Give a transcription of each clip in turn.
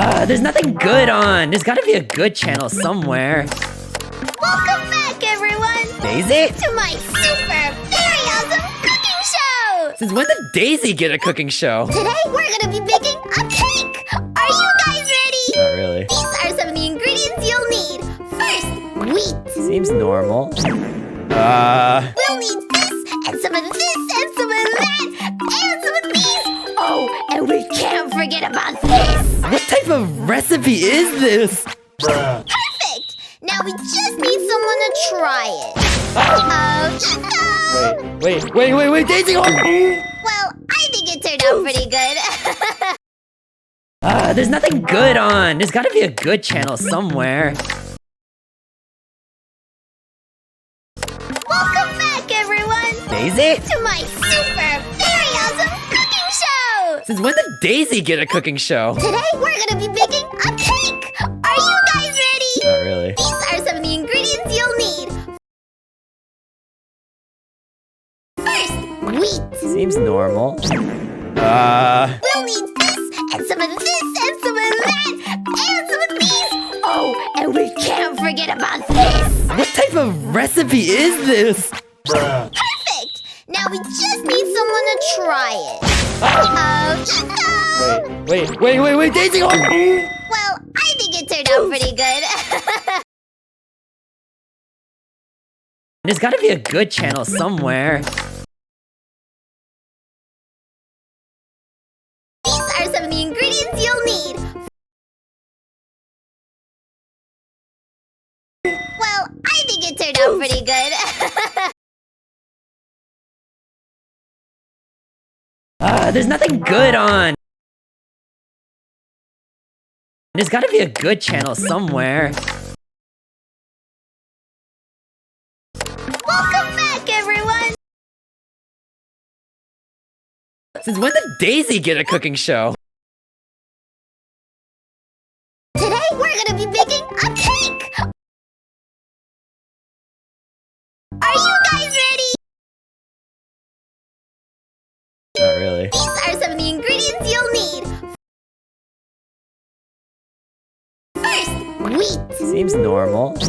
There's nothing good on. There's gotta be a good channel somewhere. Welcome back, everyone! Daisy? To my super, very awesome cooking show! Since when did Daisy get a cooking show? Today, we're gonna be baking a cake! Are you guys ready? Not really. These are some of the ingredients you'll need. First, wheat. Seems normal. We'll need this, and some of this, and some of that, and some of these. Oh, and we can't forget about this. What type of recipe is this? Perfect! Now we just need someone to try it. Wait, Daisy! Well, I think it turned out pretty good. There's nothing good on. There's gotta be a good channel somewhere. Welcome back, everyone! Daisy? To my super, very awesome cooking show! Since when did Daisy get a cooking show? Today, we're gonna be baking a cake! Are you guys ready? Not really. These are some of the ingredients you'll need. First, wheat. Seems normal. We'll need this, and some of this, and some of that, and some of these. Oh, and we can't forget about this. What type of recipe is this? Perfect! Now we just need someone to try it. Wait, Daisy! Well, I think it turned out pretty good. There's gotta be a good channel somewhere. These are some of the ingredients you'll need. Well, I think it turned out pretty good. There's nothing good on. There's gotta be a good channel somewhere. Welcome back, everyone! Since when did Daisy get a cooking show? Today, we're gonna be baking a cake! Are you guys ready? Not really. These are some of the ingredients you'll need. First, wheat. Seems normal. We'll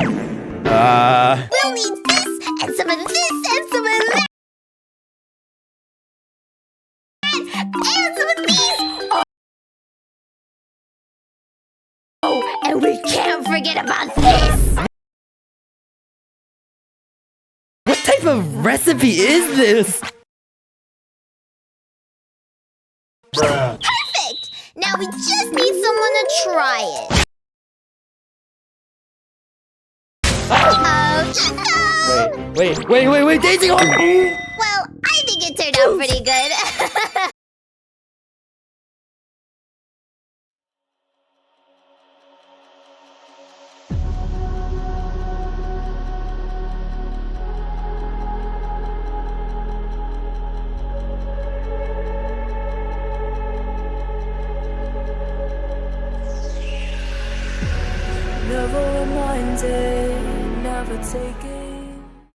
need this, and some of this, and some of that, and some of these. Oh, and we can't forget about this. What type of recipe is this? Perfect! Now we just need someone to try it. Wait, Daisy! Well, I think it turned out pretty good. Never minded, never taken.